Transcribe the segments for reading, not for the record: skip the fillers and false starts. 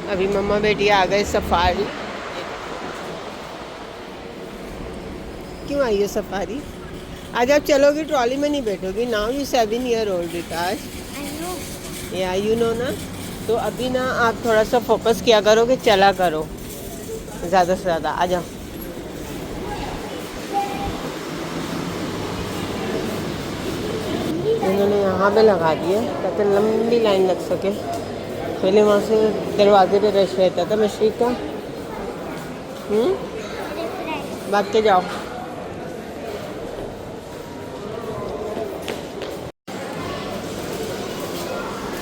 अभी मम्मा बेटी आ गए सफारी। क्यों आई है सफारी? आज आप चलोगी, ट्रॉली में नहीं बैठोगी। Now you 7 year old Ritaj. या यू नो ना। तो अभी ना आप थोड़ा सा फोकस किया करो कि चला करो ज़्यादा से ज़्यादा। आ जाओ। इन्होंने यहाँ पे लगा दिए ताकि लंबी लाइन लग सके। पहले वहाँ से दरवाजे पे रश रहता था मशरीक का। भाग के जाओ।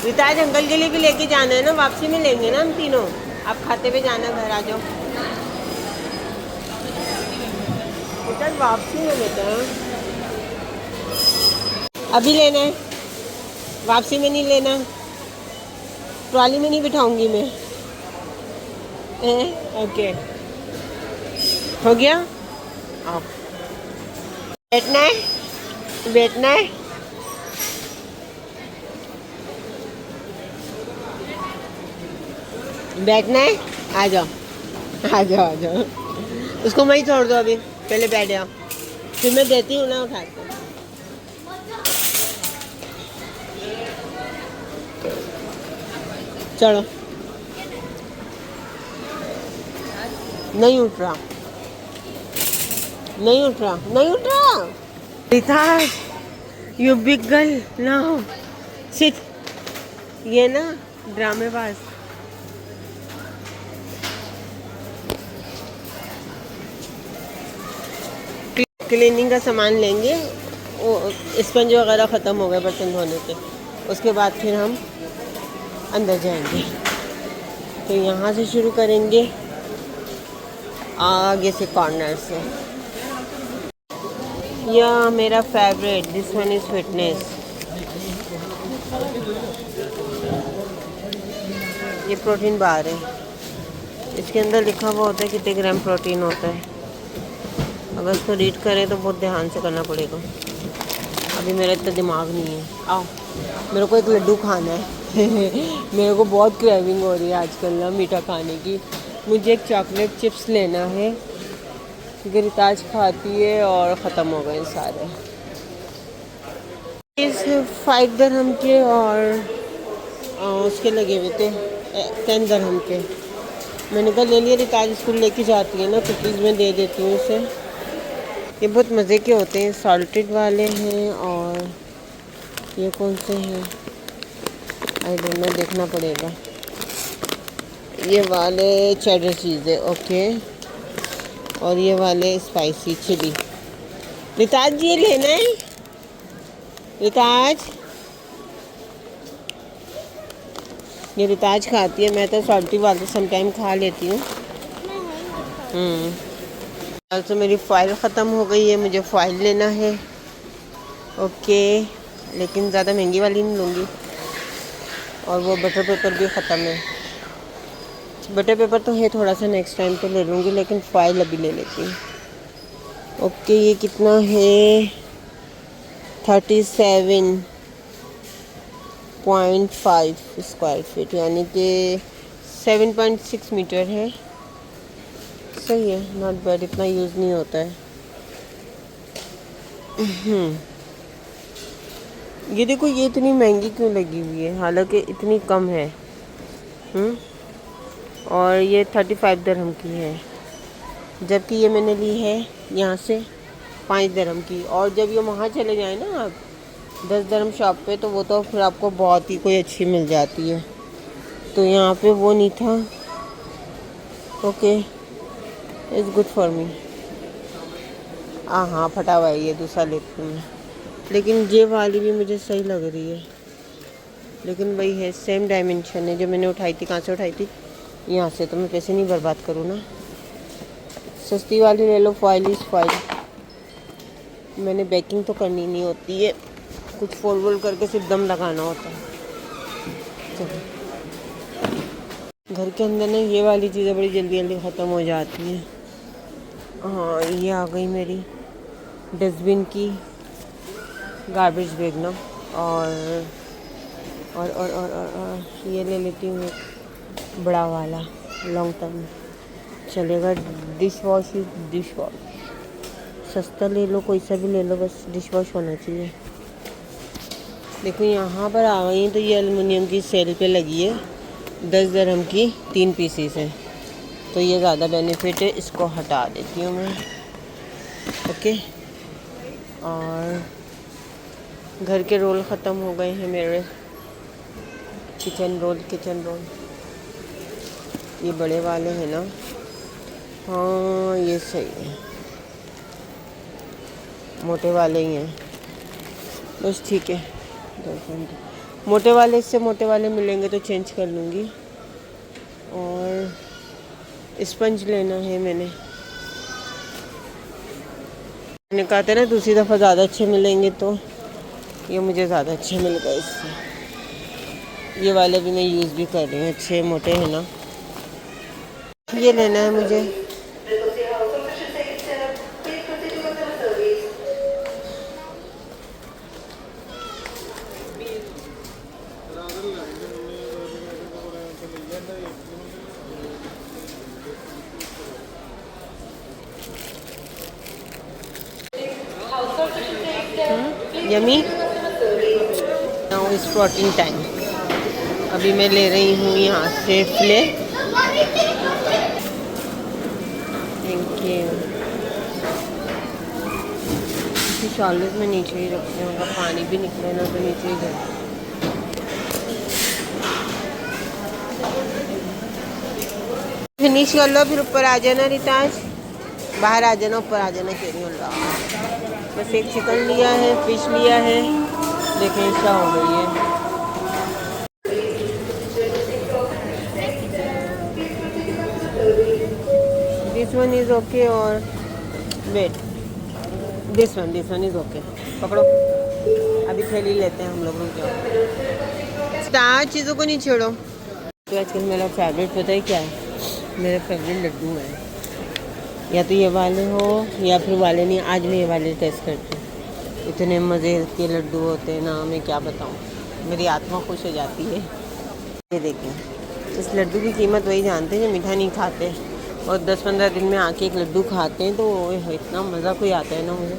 रिताज अंकल के लिए भी लेके जाना है ना, वापसी में लेंगे ना हम तीनों। आप खाते पे जाना, घर आ जाओ। रिताज वापसी में लेते हैं। अभी लेना है, वापसी में नहीं लेना। ट्रॉली में नहीं बिठाऊंगी मैं। ओके, हो गया। आओ, बैठना है, बैठना है। बैठना है। आ जाओ, आ जाओ, आ जाओ। उसको मैं ही छोड़ दो अभी, पहले बैठ जाओ, फिर मैं देती हूँ ना उठा के। चलो। नहीं उठ रहा, नहीं उठ रहा, नहीं उठ रहा। Ritaj, you big girl now, sit. ये ना ड्रामेबाज। क्लीनिंग का सामान लेंगे, वो स्पंज वगैरह ख़त्म हो गए बर्तन धोने के। उसके बाद फिर हम अंदर जाएंगे। तो यहाँ से शुरू करेंगे, आगे से कॉर्नर से। यह मेरा favourite, this one is fitness. ये प्रोटीन बार है। इसके अंदर लिखा हुआ होता है कितने ग्राम प्रोटीन होता है। अगर उसको रीड करें तो बहुत ध्यान से करना पड़ेगा। अभी मेरा इतना दिमाग नहीं है। आओ, मेरे को एक लड्डू खाना है। मेरे को बहुत क्रेविंग हो रही है आजकल ना मीठा खाने की। मुझे एक चॉकलेट चिप्स लेना है क्योंकि रिताज खाती है और ख़त्म हो गए सारे। इस 5 दिरहम के और उसके लगे हुए थे 10 दिरहम के। मैंने कहा ले लिया, रिताज स्कूल लेके जाती है ना, कुकीज़ में दे देती हूँ उसे। ये बहुत मज़े के होते हैं, सॉल्टेड वाले हैं। और ये कौन से हैं आई डोंट नो, देखना पड़ेगा। ये वाले चेडर चीज़ है, ओके। और ये वाले स्पाइसी चिली। रिताज जी, ये लेना है रिताज। ये रिताज खाती है, मैं तो सॉल्टी वाले समटाइम खा लेती हूँ। तो मेरी फ़ाइल ख़त्म हो गई है, मुझे फ़ाइल लेना है। ओके, लेकिन ज़्यादा महंगी वाली नहीं लूँगी। और वो बटर पेपर भी ख़त्म है। बटर पेपर तो है थोड़ा सा, नेक्स्ट टाइम तो ले लूँगी, लेकिन फ़ाइल अभी ले लेती हूँ। ओके, ये कितना है? 37.5 स्क्वायर फीट, यानी कि 7.6 मीटर है। सही है, नॉट बैड, इतना यूज़ नहीं होता है। ये देखो, ये इतनी महंगी क्यों लगी हुई है, हालांकि इतनी कम है। और ये 35 दिरहम की है, जबकि ये मैंने ली है यहाँ से 5 दिरहम की। और जब ये वहाँ चले जाए ना आप 10 दिरहम शॉप पे, तो वो तो फिर आपको बहुत ही कोई अच्छी मिल जाती है। तो यहाँ पे वो नहीं था। Okay, it's good for me. हाँ, फटा हुआ है, ये दूसरा लेती हूँ मैं। लेकिन ये वाली भी मुझे सही लग रही है, लेकिन वही है, सेम डायमेंशन है जो मैंने उठाई थी। कहाँ से उठाई थी? यहाँ से। तो मैं पैसे नहीं बर्बाद करूँ ना, सस्ती वाली ले लो। Foil is foil. मैंने बेकिंग तो करनी नहीं होती है, कुछ फोल्ड वोल्ड करके सिर्फ दम लगाना होता है। चलो, घर के अंदर ना ये वाली चीज़ें बड़ी जल्दी जल्दी ख़त्म हो जाती हैं। हाँ, ये आ गई मेरी डस्टबिन की गार्बेज बैग ना। और ये ले लेती हूँ। बड़ा वाला लॉन्ग टर्म चलेगा। Dish wash is dish wash, सस्ता ले लो कोई सा भी ले लो, बस डिश वॉश होना चाहिए। देखो यहाँ पर आ गई तो ये एलुमिनियम की सेल पे लगी है, 10 दिरहम की 3 पीसीस है, तो ये ज़्यादा बेनिफिट है, इसको हटा देती हूँ मैं। ओके, और घर के रोल ख़त्म हो गए हैं मेरे, किचन रोल ये बड़े वाले हैं ना, हाँ ये सही है, मोटे वाले ही हैं, बस ठीक है। मोटे वाले, इससे मोटे वाले मिलेंगे तो चेंज कर लूँगी। और स्पंज लेना है मैंने कहा था ना दूसरी दफ़ा ज़्यादा अच्छे मिलेंगे, तो ये मुझे ज़्यादा अच्छे मिल गए इससे। ये वाले भी मैं यूज़ भी कर रही हूँ, अच्छे मोटे हैं ना। ये लेना है मुझे। Yummy now is protein time. अभी मैं ले रही हूँ यहाँ से फ्ले। Thank you. चालीस में नीचे ही रखते होगा, पानी भी निकले ना तो नीचे ही जाए। फिनिश कर लो फिर ऊपर आ जाना रिताज, बाहर आ जाना, ऊपर आ जाना कह रही हूँ। बस एक चिकन लिया है, फिश लिया है, देखें क्या हो गई है। दिस वन इज ओके और wait, this one is okay. पकड़ो, अभी थैली लेते हैं हम लोग, रुक जाओ। स्टार चीज़ों को नहीं छेड़ो। तो आजकल मेरा फेवरेट पता है क्या है? मेरे फेवरेट लड्डू हैं, या तो ये वाले हो या फिर वाले नहीं। आज मैं ये वाले टेस्ट करती हूँ, इतने मज़े के लड्डू होते हैं ना, मैं क्या बताऊँ, मेरी आत्मा खुश हो जाती है। ये देखें, इस लड्डू की कीमत वही जानते हैं जो मीठा नहीं खाते और 10-15 दिन में आके एक लड्डू खाते हैं, तो इतना मज़ा कोई आता है ना मुझे,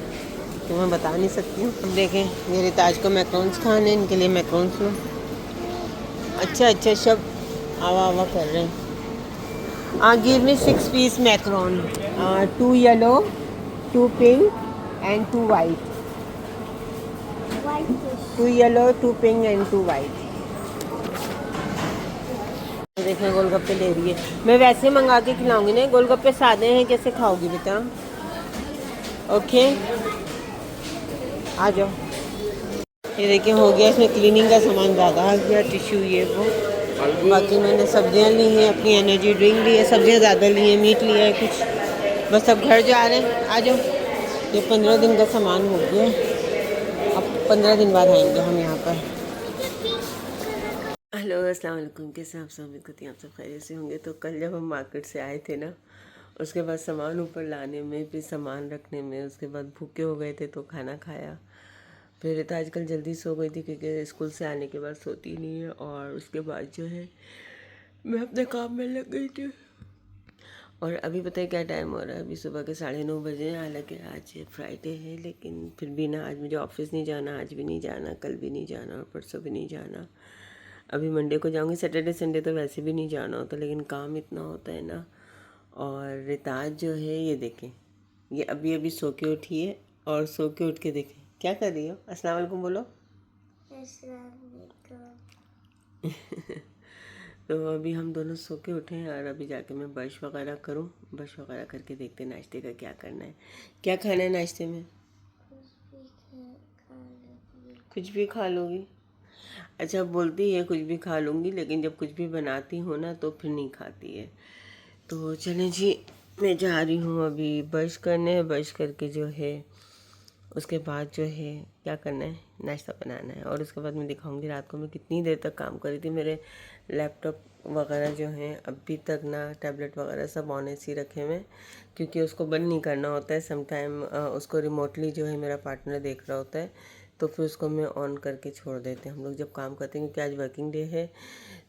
तो मैं बता नहीं सकती हूँ। अब देखें, मेरे ताज को मैक्रोन्स खाने, इनके लिए मैक्रोन्स लो। अच्छा सब आवा कर रहे हैं। Give me 6 piece macaron, 2 yellow, 2 pink and 2 white. 2 yellow, 2 pink and 2 white. देखना गोलगप्पे ले रही है, मैं वैसे मंगा के खिलाऊंगी ना, गोलगप्पे सादे हैं, कैसे खाओगी बेटा? ओके, आ जाओ। ये देखिए हो गया, इसमें क्लीनिंग का सामान ज़्यादा आ गया, टिश्यू ये वो। बाकी मैंने सब्जियां ली हैं, अपनी एनर्जी ड्रिंक ली है, सब्जियां ज़्यादा ली हैं, मीट लिया है कुछ, बस अब घर जा रहे हैं। आ जाओ, ये 15 दिन का सामान हो गया, अब 15 दिन बाद आएंगे हम यहाँ पर। हेलो अस्सलाम वालेकुम, कैसे आप सब? उम्मीद करती हैं आप सब खैरियत से होंगे। तो कल जब हम मार्केट से आए थे ना, उसके बाद सामान ऊपर लाने में, फिर सामान रखने में, उसके बाद भूखे हो गए थे तो खाना खाया। फिर तो आजकल जल्दी सो गई थी क्योंकि स्कूल से आने के बाद सोती नहीं है, और उसके बाद जो है मैं अपने काम में लग गई थी। और अभी पता है क्या टाइम हो रहा है? अभी सुबह के 9:30 बजे हैं। हालांकि आज फ्राइडे है, लेकिन फिर भी ना, आज मुझे ऑफिस नहीं जाना, आज भी नहीं जाना, कल भी नहीं जाना और परसों भी नहीं जाना। अभी मंडे को जाऊंगी, सैटरडे संडे तो वैसे भी नहीं जाना होता, लेकिन काम इतना होता है ना। और रिताज जो है, ये देखें, ये अभी अभी सो के उठी है, और सो के उठ के देखें क्या कर रही हो। अस्सलाम वालेकुम बोलो। तो अभी हम दोनों सो के उठे हैं, और अभी जाके मैं ब्रश वगैरह करूं, ब्रश वगैरह करके देखते हैं नाश्ते का क्या करना है। क्या खाना है नाश्ते में? कुछ भी खा लोगी? अच्छा, बोलती है कुछ भी खा लूँगी, लेकिन जब कुछ भी बनाती हूँ ना तो फिर नहीं खाती है। तो चलें जी, मैं जा रही हूँ अभी ब्रश करने। ब्रश करके जो है उसके बाद जो है क्या करना है, नाश्ता बनाना है, और उसके बाद मैं दिखाऊंगी रात को मैं कितनी देर तक काम कर रही थी। मेरे लैपटॉप वगैरह जो हैं अभी तक ना, टैबलेट वगैरह सब ऑन ही रखे हुए, क्योंकि उसको बंद नहीं करना होता है। सम टाइम उसको रिमोटली जो है मेरा पार्टनर देख रहा होता है, तो फिर उसको मैं ऑन करके छोड़ देते हैं हम लोग जब काम करते हैं, क्योंकि आज वर्किंग डे है।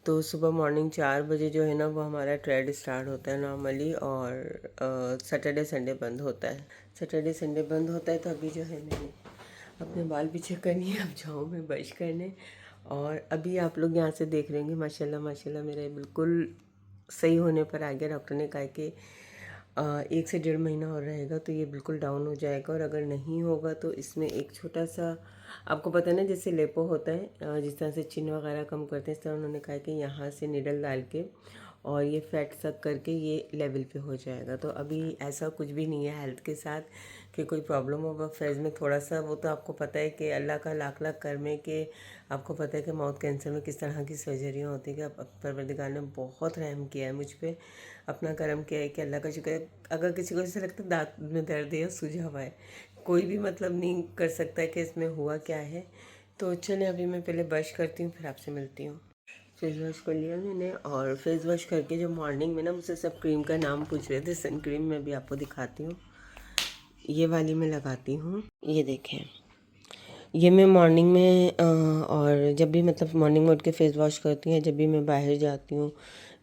तो सुबह मॉर्निंग 4 बजे जो है ना वो हमारा ट्रेड स्टार्ट होता है नॉर्मली, और सैटरडे संडे बंद होता है। सैटरडे संडे बंद होता है। तो अभी जो है मैंने अपने बाल पीछे करनी है, अब जाऊँ मैं ब्रश करने। और अभी आप लोग यहाँ से देख रहे होंगे माशाल्लाह माशाल्लाह मेरा बिल्कुल सही होने पर आ गया। डॉक्टर ने कहा कि 1 से 1.5 महीना और रहेगा तो ये बिल्कुल डाउन हो जाएगा, और अगर नहीं होगा तो इसमें एक छोटा सा, आपको पता है ना जैसे लेपो होता है, जिस तरह से चिन वगैरह कम करते हैं, इस तरह उन्होंने कहा कि यहाँ से निडल डाल के और ये फैट सक करके ये लेवल पे हो जाएगा। तो अभी ऐसा कुछ भी नहीं है हेल्थ के साथ कि कोई प्रॉब्लम होगा फेस में थोड़ा सा। वो तो आपको पता है कि अल्लाह का लाख लाख कर्म है कि आपको पता है कि माउथ कैंसर में किस तरह की सर्जरियाँ होती है। कि परवरदिगार ने बहुत रहम किया है मुझ पर, अपना कर्म किया है कि अल्लाह का शुक्र है। अगर किसी को ऐसा लगता है दांत में दर्द है या सूजा हुआ है, कोई भी मतलब नहीं कर सकता है कि इसमें हुआ क्या है। तो चलिए अभी मैं पहले ब्रश करती हूँ, फिर आपसे मिलती हूँ। फेस वॉश कर लिया मैंने, और फेस वॉश करके जो मॉर्निंग में ना मुझसे सब क्रीम का नाम पूछ रहे थे, सन क्रीम मैं भी आपको दिखाती हूँ। ये वाली मैं लगाती हूँ, ये देखें। ये मैं मॉर्निंग में और जब भी मतलब मॉर्निंग में उठ के फेस वॉश करती हूँ, जब भी मैं बाहर जाती हूँ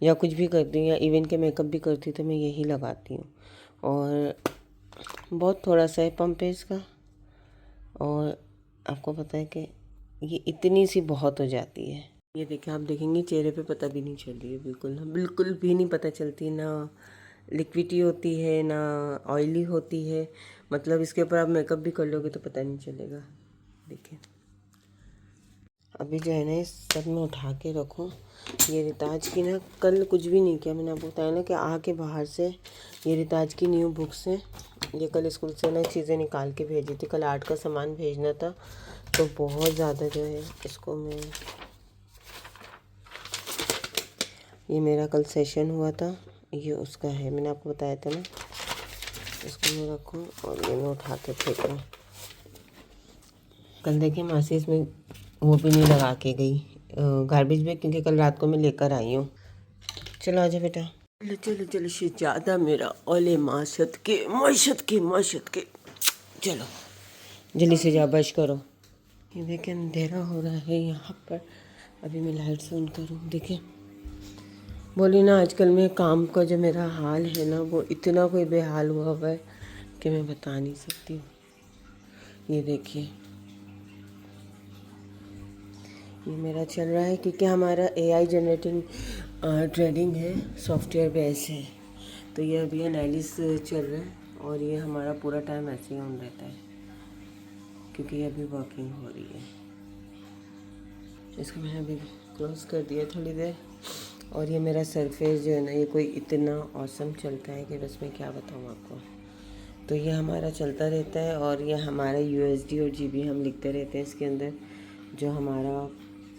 या कुछ भी करती हूँ या इवन के मेकअप भी करती हूँ तो मैं यही लगाती हूँ। और बहुत थोड़ा सा है पंप है इसका, और आपको पता है कि ये इतनी सी बहुत हो जाती है। ये देखिए, आप देखेंगे चेहरे पे पता भी नहीं चल रही है, बिल्कुल ना, बिल्कुल भी नहीं पता चलती, ना लिक्विडी होती है ना ऑयली होती है। मतलब इसके ऊपर आप मेकअप भी कर लोगे तो पता नहीं चलेगा। देखिए अभी जो है ना इस सब में उठा के रखूँ। ये रिताज की ना, कल कुछ भी नहीं किया, मैंने आपको बताया ना कि आके बाहर से ये रिताज की न्यू बुक्स हैं। ये कल स्कूल से ना चीज़ें निकाल के भेजी थी, कल आर्ट का सामान भेजना था, तो बहुत ज़्यादा जो है इसको मैं, ये मेरा कल सेशन हुआ था, ये उसका है, मैंने आपको बताया था ना। इसको मैं रखूँ और ये मैं उठा के फेंकूँ। कल देखिए मासी इसमें वो भी नहीं लगा के गई गार्बेज में, क्योंकि कल रात को मैं लेकर आई हूँ। चलो आजा बेटा, चलो चलो चलो ज़्यादा मेरा ओले माशत के चलो जल्दी से जा ब्रश करो। ये देखिए अंधेरा हो रहा है यहाँ पर, अभी मैं लाइट ऑन करूँ। देखिए बोली ना आजकल में काम का जो मेरा हाल है ना वो इतना कोई बेहाल हुआ है कि मैं बता नहीं सकती हूँ। ये देखिए ये मेरा चल रहा है क्योंकि हमारा AI जनरेटिंग ट्रेडिंग है, सॉफ्टवेयर बेस है, तो ये अभी एनालिस चल रहा है और ये हमारा पूरा टाइम ऐसे ही ऑन रहता है क्योंकि ये अभी वर्किंग हो रही है। इसको मैंने अभी क्लोज कर दिया थोड़ी देर। और ये मेरा सरफेस जो है ना ये कोई इतना औसम चलता है कि बस मैं क्या बताऊँ आपको। तो ये हमारा चलता रहता है और ये हमारा USD और GB हम लिखते रहते हैं इसके अंदर, जो हमारा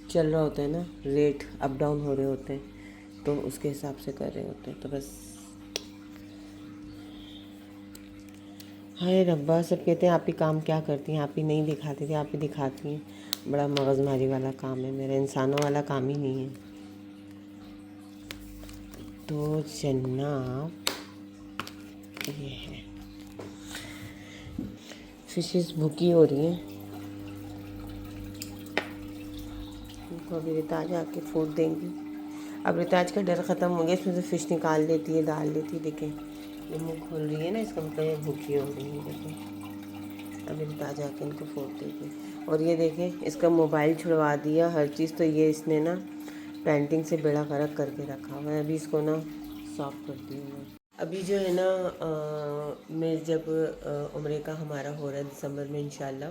चल रहा होता है ना, रेट अप डाउन हो रहे होते हैं तो उसके हिसाब से कर रहे होते हैं। तो बस हाय रब्बा, सब कहते हैं आप ही काम क्या करती हैं, आप ही नहीं दिखाती थी, आप ही दिखाती हैं। बड़ा मगजमारी वाला काम है मेरा, इंसानों वाला काम ही नहीं है। तो जनाब ये है, फिशेस भूखी हो रही हैं, उनको अभी रिताज आके फूड देंगी। अब रिताज का डर ख़त्म हो गया, इसमें से फ़िश निकाल लेती है, डाल लेती है। देखें ये मुँह खोल रही है ना, इसका मतलब ये भूखी हो रही है। देखें अभी रिताज आके इनको फूड देगी। और ये देखें इसका मोबाइल छुड़वा दिया, हर चीज़, तो ये इसने ना पेंटिंग से बेड़ा गर्क करके रखा हुआ है। अभी इसको ना साफ करती हूँ मैं। अभी जो है ना मैं जब उम्रे का हमारा हो रहा है दिसंबर में इंशाल्लाह,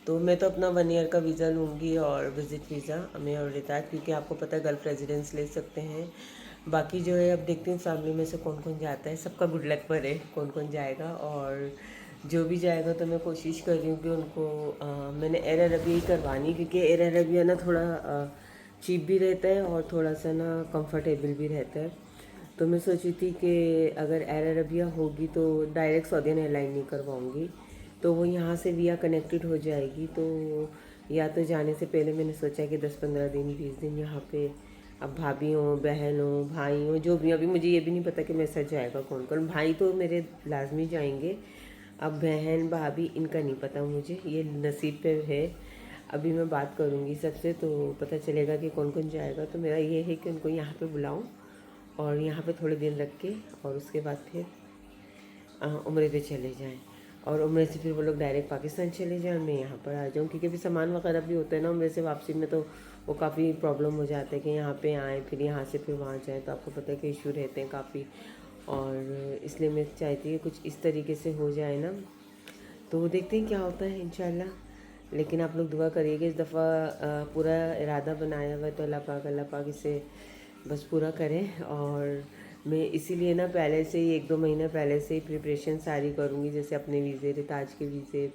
तो मैं तो अपना 1 ईयर का वीज़ा लूँगी और विज़िट वीज़ा मैं और रिताज, क्योंकि आपको पता है गल्फ़ रेजिडेंस ले सकते हैं। बाकी जो है अब देखते हैं फैमिली में से कौन कौन जाता है, सबका गुड लक पर है कौन कौन जाएगा। और जो भी जाएगा तो मैं कोशिश कर रही हूँ कि उनको मैंने एयर अरेबिया ही करवानी, क्योंकि एयर अरेबिया ना थोड़ा चीप भी रहता है और थोड़ा सा ना कंफर्टेबल भी रहता है। तो मैं सोची थी कि अगर एयर अरेबिया होगी तो डायरेक्ट सऊदीयन एयरलाइन नहीं करवाऊँगी, तो वो यहाँ से विया कनेक्टेड हो जाएगी। तो या तो जाने से पहले मैंने सोचा कि 10-15 दिन 20 दिन यहाँ पे, अब भाभी हो, बहन हो, भाई हो, जो भी, अभी मुझे ये भी नहीं पता कि मेरे साथ जाएगा कौन कौन। भाई तो मेरे लाजमी जाएंगे, अब बहन भाभी इनका नहीं पता मुझे, ये नसीब पे है। अभी मैं बात करूँगी सबसे तो पता चलेगा कि कौन कौन जाएगा। तो मेरा ये है कि उनको यहाँ पे बुलाऊँ और यहाँ पे थोड़े दिन रख के और उसके बाद फिर उम्रे पे चले जाएं और उम्रे से फिर वो लोग डायरेक्ट पाकिस्तान चले जाएं और मैं यहाँ पर आ जाऊँ, क्योंकि अभी सामान वगैरह भी होता है ना उम्रे से वापसी में, तो वो काफ़ी प्रॉब्लम हो जाता है कि यहाँ पे आएँ फिर यहाँ से फिर वहाँ जाएँ, तो आपको पता है कि इशू रहते हैं काफ़ी। और इसलिए मैं चाहती हूँ कुछ इस तरीके से हो जाए ना, तो देखते हैं क्या होता है इंशाल्लाह। लेकिन आप लोग दुआ करिएगा, इस दफ़ा पूरा इरादा बनाया हुआ है तो अल्लाह पाक इसे बस पूरा करें। और मैं इसीलिए ना पहले से ही 1-2 महीने पहले से ही प्रिपरेशन सारी करूँगी, जैसे अपने वीज़े, रिताज के वीज़े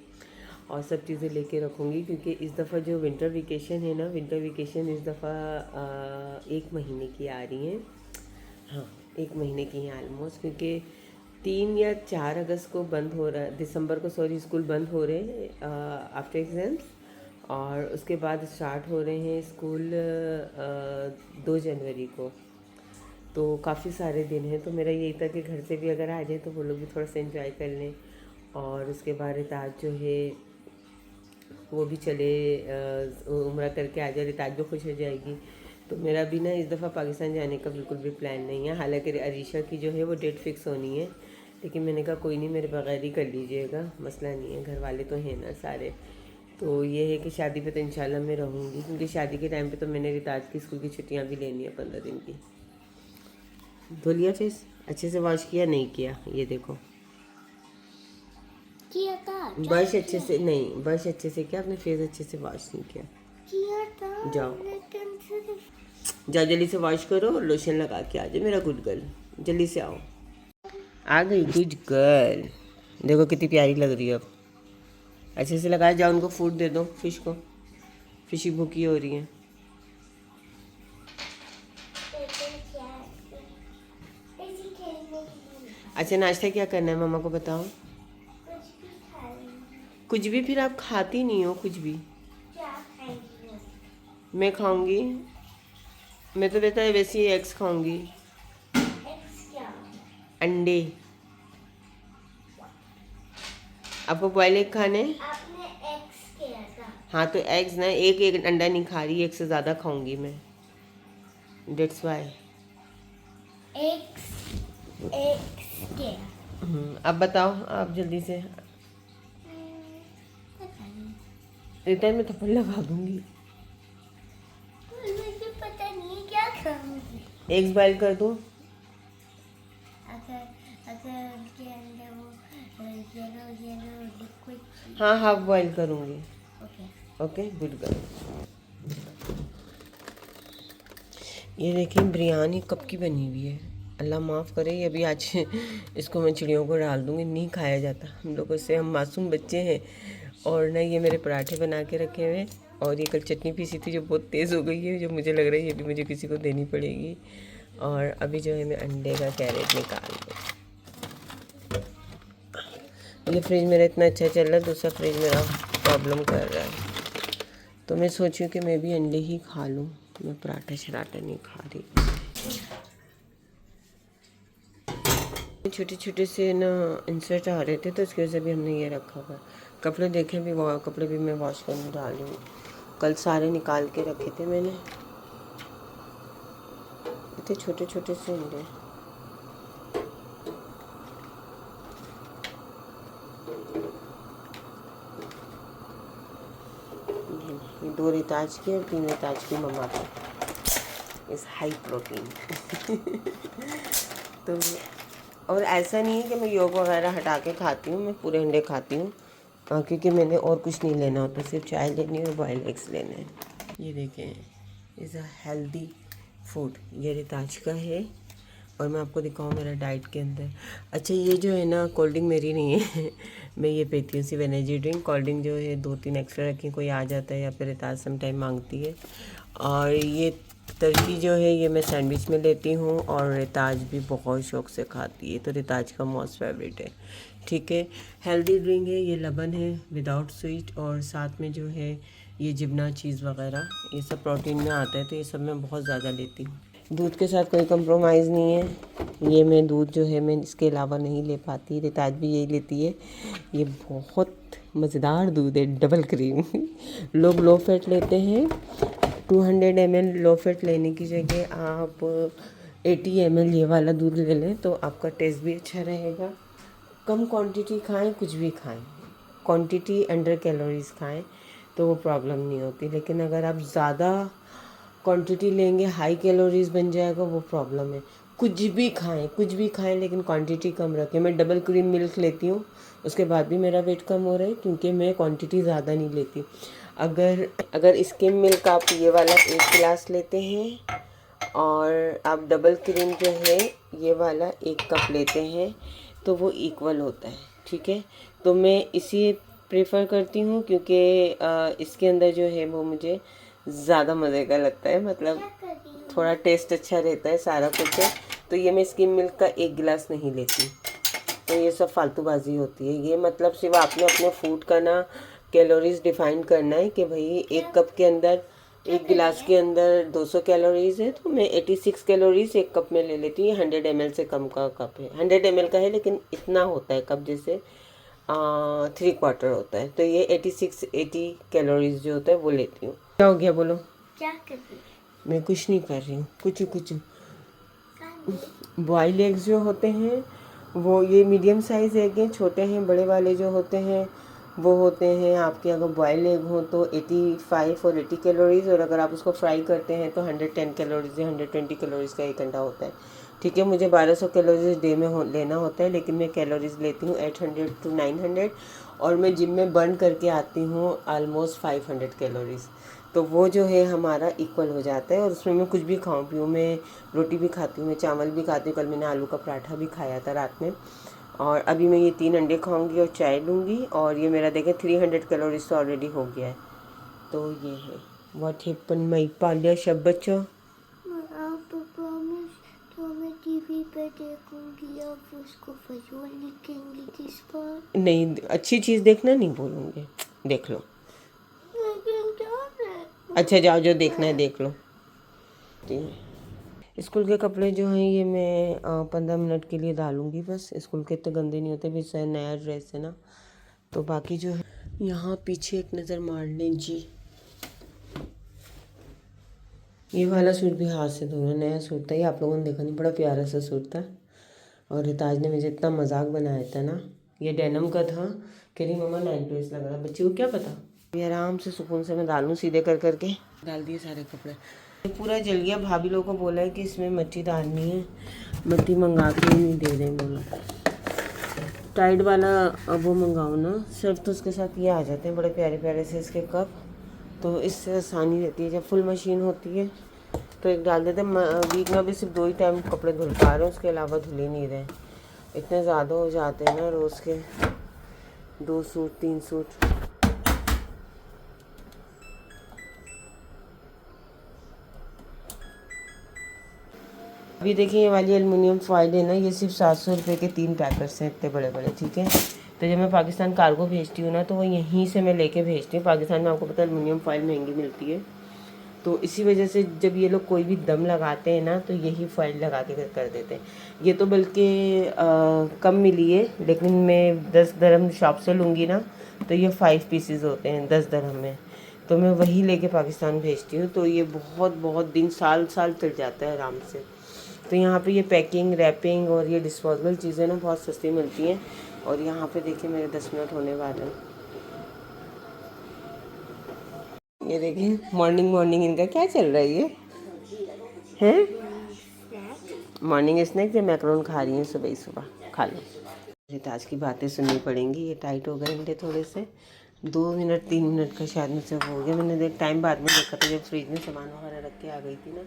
और सब चीज़ें लेके रखूँगी, क्योंकि इस दफ़ा जो विंटर वेकेशन है ना, विंटर वेकेशन इस दफ़ा 1 महीने की आ रही हैं। हाँ 1 महीने की हैं ऑलमोस्ट, क्योंकि 3 या 4 अगस्त को बंद हो रहा है, दिसंबर को सॉरी स्कूल बंद हो रहे हैं आफ्टर एग्ज़ाम्स, और उसके बाद स्टार्ट हो रहे हैं स्कूल 2 जनवरी को। तो काफ़ी सारे दिन हैं, तो मेरा यही था कि घर से भी अगर आ जाए तो वो लोग भी थोड़ा सा एंजॉय कर लें। और उसके बाद रिताज जो है वो भी चले उम्रा करके आ जाए, रिताज भी खुश हो जाएगी। तो मेरा भी ना इस दफ़ा पाकिस्तान जाने का बिल्कुल भी प्लान नहीं है। हालांकि अरीशा की जो है वो डेट फिक्स होनी है, लेकिन मैंने कहा कोई नहीं, मेरे बगैर ही कर लीजिएगा, मसला नहीं है, घर वाले तो हैं ना सारे। तो ये है कि शादी पे तो इंशाल्लाह मैं रहूँगी, क्योंकि शादी के टाइम पे तो मैंने रिताज की स्कूल की छुट्टियाँ भी लेनी है 15 दिन की। धो लिया फेस, अच्छे से वॉश किया नहीं किया, ये देखो किया था, ब्रश अच्छे से नहीं, ब्रश अच्छे से किया, अपने फेस अच्छे से वॉश नहीं किया। जाओ जाओ जल्दी से वॉश करो और लोशन लगा के आ जाओ मेरा गुड गर्ल, जल्दी से आओ। आ गई गुड गर्ल, देखो कितनी प्यारी लग रही है। अब अच्छे से लगाए, जाओ उनको फूड दे दो, फिश को, फिशी भूखी हो रही है। अच्छा नाश्ता क्या करना है मम्मा को बताओ। कुछ भी, फिर आप खाती नहीं हो कुछ भी। मैं खाऊंगी, मैं तो बेटा वैसे ही एग्स खाऊंगी, अंडे। आपको बॉयल एग खाने? आपने एग्स किया था। हाँ तो एग्स ना, एक अंडा नहीं खा रही, एक से ज़्यादा खाऊंगी मैं, डेट्स वाई। एग्स किया। अब बताओ आप जल्दी से, इतना मैं थप्पड़ लगा दूंगी। मुझे पता नहीं क्या खाऊंगी। एग्स बॉयल कर दो। अगर उनके अंदर वो येलो लिक्विड। हाँ हाफ बॉयल करूँगी। Okay okay good girl. ये देखिए बिरयानी कब की बनी हुई है, अल्लाह माफ़ करे, ये अभी आज इसको मैं चिड़ियों को डाल दूँगी, नहीं खाया जाता हम लोगों से, हम मासूम बच्चे हैं। और ना ये मेरे पराठे बना के रखे हुए, और ये कल चटनी पीसी थी जो बहुत तेज़ हो गई है, जो मुझे लग रहा है ये भी मुझे किसी को देनी पड़ेगी। और अभी जो है मैं अंडे का कैरेट निकाल दूँ। ये फ्रिज मेरा इतना अच्छा चल रहा है, दूसरा फ्रिज मेरा प्रॉब्लम कर रहा है, तो मैं सोची कि मैं भी अंडे ही खा लूँ, मैं पराठा शराठा नहीं खा रही। छोटे छोटे से ना इंसर्ट आ रहे थे, तो उसकी वजह से भी हमने ये रखा हुआ। कपड़े देखे भी, कपड़े भी मैं वॉश करने डाली हूँ, कल सारे निकाल के रखे थे मैंने, इतने छोटे छोटे से अंडे। ये 2 रिताज की और 3 रिताज की मम्मा की, इस हाई प्रोटीन। तो और ऐसा नहीं है कि मैं योग वगैरह हटा के खाती हूँ, मैं पूरे अंडे खाती हूँ, क्योंकि मैंने और कुछ नहीं लेना होता, सिर्फ चाय लेनी है और बॉयल एग्स लेने हैं। ये देखें इज़ अ हेल्दी फूड, ये रिताज का है, और मैं आपको दिखाऊँ मेरा डाइट के अंदर। अच्छा ये जो है ना कोल्ड ड्रिंक मेरी नहीं है मैं ये पीती हूँ सिर्फ एनर्जी ड्रिंक, कोल्ड ड्रिंक जो है 2-3 एक्स्ट्रा रखी, कोई आ जाता है या फिर रिताज समटाइम मांगती है। और ये टर्की जो है ये मैं सैंडविच में लेती हूँ, और रिताज भी बहुत शौक़ से खाती है, तो रिताज का मोस्ट फेवरेट है। ठीक है, हेल्दी ड्रिंक है, ये लबन है विदाउट स्वीट, और साथ में जो है ये जिबना चीज़ वगैरह, ये सब प्रोटीन में आता है, तो ये सब मैं बहुत ज़्यादा लेती हूँ। दूध के साथ कोई कंप्रोमाइज़ नहीं है, ये मैं दूध जो है मैं इसके अलावा नहीं ले पाती, रिताज भी यही लेती है। ये बहुत मज़ेदार दूध है, डबल क्रीम। लोग लो फैट लेते हैं, 200 ml लो फैट लेने की जगह आप 80 ml ये वाला दूध ले लें तो आपका टेस्ट भी अच्छा रहेगा। कम क्वांटिटी खाएं, कुछ भी खाएं, क्वांटिटी अंडर कैलोरीज खाएं तो वो प्रॉब्लम नहीं होती। लेकिन अगर आप ज़्यादा क्वांटिटी लेंगे, हाई कैलोरीज बन जाएगा, वो प्रॉब्लम है। कुछ भी खाएं लेकिन क्वांटिटी कम रखें। मैं डबल क्रीम मिल्क लेती हूँ, उसके बाद भी मेरा वेट कम हो रहा है क्योंकि मैं क्वांटिटी ज़्यादा नहीं लेती। अगर स्किम मिल्क आप ये वाला 1 गिलास लेते हैं और आप डबल क्रीम जो है ये वाला 1 कप लेते हैं तो वो इक्वल होता है, ठीक है। तो मैं इसी प्रेफर करती हूँ क्योंकि इसके अंदर जो है वो मुझे ज़्यादा मज़े का लगता है, मतलब थोड़ा टेस्ट अच्छा रहता है, सारा कुछ है। तो ये मैं स्किम मिल्क का 1 गिलास नहीं लेती, तो ये सब फालतूबाजी होती है। ये मतलब सिर्फ आपने अपने फूड का ना कैलोरीज डिफाइन करना है कि भाई 1 कप के अंदर, 1 गिलास के अंदर 200 कैलोरीज है तो मैं 86 कैलोरीज 1 कप में ले लेती हूँ। 100 ml से कम का कप है, 100 ml का है लेकिन इतना होता है कप, जैसे 3/4 होता है। तो ये 80 कैलोरीज जो होता है वो लेती हूँ। क्या हो गया बोलो? क्या कर रही मैं कुछ नहीं कर रही हूँ, कुछ बॉयल एग्स जो होते हैं वो ये मीडियम साइज़ एग हैं, छोटे हैं। बड़े वाले जो होते हैं वो होते हैं आपके, अगर बॉयल एग हो तो 85 और 80 कैलोरीज़, और अगर आप उसको फ्राई करते हैं तो 110 कैलोरीज़ या 120 कैलोरीज़ का 1 अंडा होता है, ठीक है। मुझे 1200 कैलोरीज़ डे में लेना होता है, लेकिन मैं कैलोरीज़ लेती हूँ 800 to 900, और मैं जिम में बर्न करके आती हूँ ऑलमोस्ट 500 कैलोरीज़। तो वो जो है हमारा इक्वल हो जाता है। और उसमें मैं कुछ भी खाऊं पीऊँ, मैं रोटी भी खाती हूँ, मैं चावल भी खाती हूँ। कल मैंने आलू का पराठा भी खाया था रात में, और अभी मैं ये 3 अंडे खाऊंगी और चाय लूँगी, और ये मेरा देखें 300 कैलोरीज तो ऑलरेडी हो गया है। तो ये है व्हाट हैपन माय पालिया शब बच्चों। आप प्रॉमिस तो मैं टीवी पे देखूंगी, आप उसको फजूल लिखेंगी जिस पर। नहीं, अच्छी चीज़ देखना नहीं बोलूँगी, देख लो। लेकिन क्या देखूं? अच्छा जाओ, जो देखना है देख लो। स्कूल के कपड़े जो हैं ये मैं 15 मिनट के लिए डालूँगी बस। स्कूल के इतने गंदे नहीं होते, भी शायद नया ड्रेस है ना। तो बाकी जो है यहाँ पीछे एक नज़र मार लें जी। ये वाला सूट भी हाथ से धोना, नया सूट था ये, आप लोगों ने देखा नहीं, बड़ा प्यारा सा सूट था। और रिताज ने मुझे इतना मजाक बनाया था ना, ये डेनम का था। कह रही मम्मा नाइट ड्रेस लग रहा है, बच्चे को क्या पता। ये आराम से सुकून से मैं डालूँ, सीधे कर करके डाल दिए सारे कपड़े। ये पूरा जल गया। भाभी लोगों को बोला है कि इसमें मट्टी डालनी है, मट्टी मंगा के नहीं दे रहे बोलो। टाइड वाला अब वो मंगाओ ना, सिर्फ तो उसके साथ ये आ जाते हैं बड़े प्यारे प्यारे से इसके कप, तो इससे आसानी रहती है। जब फुल मशीन होती है तो एक डाल देते हैं। वीक में भी सिर्फ 2 ही टाइम कपड़े धुल पा रहे हैं, उसके अलावा धुल ही नहीं रहे। इतने ज़्यादा हो जाते हैं ना रोज़ के, 2 सूट 3 सूट। अभी देखिए ये वाली एलुमिनियम फॉइल है ना, ये सिर्फ 700 रुपये के 3 पैकेट्स हैं, इतने बड़े बड़े, ठीक है। तो जब मैं पाकिस्तान कार्गो भेजती हूँ ना तो वो यहीं से मैं लेके भेजती हूँ। पाकिस्तान में आपको पता है एलुमिनियम फॉइल महंगी मिलती है, तो इसी वजह से जब ये लोग कोई भी दम लगाते हैं ना तो यही फॉइल लगा के कर देते हैं। ये तो बल्कि कम मिली है, लेकिन मैं 10 दरहम शॉप से लूँगी ना तो ये 5 पीसेस होते हैं 10 दरहम में, तो मैं वही लेके पाकिस्तान भेजती हूँ। तो ये बहुत बहुत दिन, साल साल चल जाता है आराम से। तो यहाँ पे ये पैकिंग, रैपिंग और ये डिस्पोजेबल चीज़ें ना बहुत सस्ती मिलती हैं। और यहाँ पे देखिए मेरे 10 मिनट होने वाले हैं। ये देखिए मॉर्निंग इनका क्या चल रहा है, ये हैं मॉर्निंग स्नैक्स। ये मैकरोन खा रही हैं सुबह सुबह, खा लो। रिताज की बातें सुननी पड़ेंगी, ये टाइट हो गए अंडे थोड़े से। 2 मिनट 3 मिनट का शायद मुझसे हो गया। मैंने टाइम बाद में देखा था जब फ्रिज में सामान वगैरह रख के आ गई थी ना,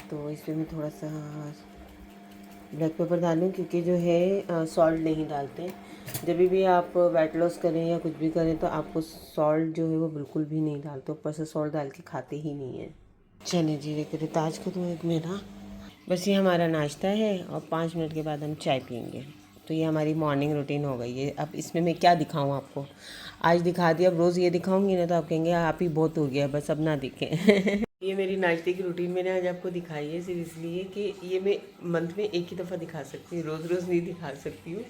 तो इसमें मैं थोड़ा सा ब्लैक पेपर डालूँ क्योंकि जो है सॉल्ट नहीं डालते। जब भी आप वेट लॉस करें या कुछ भी करें तो आपको सॉल्ट जो है वो बिल्कुल भी नहीं डालते, ऊपर से सॉल्ट डाल के खाते ही नहीं है। चलिए जी, देखिए रिताज को तो एक मेरा बस ये हमारा नाश्ता है, और 5 मिनट के बाद हम चाय पियेंगे। तो ये हमारी मॉर्निंग रूटीन हो गई है। अब इसमें मैं क्या दिखाऊं आपको, आज दिखा दिया, अब रोज़ ये दिखाऊंगी ना तो आप कहेंगे आप ही बहुत हो गया, बस अब ना दिखें। ये मेरी नाश्ते की रूटीन मैंने आज आपको दिखाई है सिर्फ इसलिए कि ये मैं मंथ में एक ही दफ़ा दिखा सकती हूँ, रोज़ रोज़ नहीं दिखा सकती हूँ।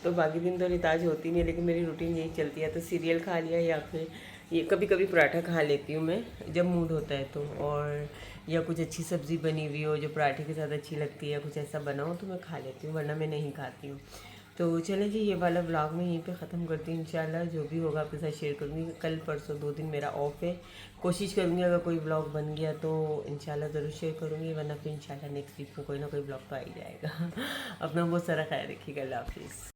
तो बाकी दिन तो रिताज होती नहीं है, लेकिन मेरी रूटीन यही चलती है। तो सीरियल खा लिया या फिर ये कभी कभी पराठा खा लेती हूँ मैं जब मूड होता है तो, और या कुछ अच्छी सब्ज़ी बनी हुई हो जो पराठे के साथ अच्छी लगती है या कुछ ऐसा बना हो तो मैं खा लेती हूँ, वरना मैं नहीं खाती हूँ। तो चलें जी, ये वाला व्लॉग मैं यहीं पे ख़त्म करती हूँ। इंशाल्लाह जो भी होगा आपके साथ शेयर करूँगी। कल परसों 2 दिन मेरा ऑफ है, कोशिश करूँगी अगर कोई व्लॉग बन गया तो इंशाल्लाह ज़रूर शेयर करूँगी, वरना फिर इंशाल्लाह नेक्स्ट वीक में कोई ना कोई व्लॉग तो आ ही जाएगा। अपना बहुत सारा ख्याल रखिएगा। अल्लाह हाफिज़।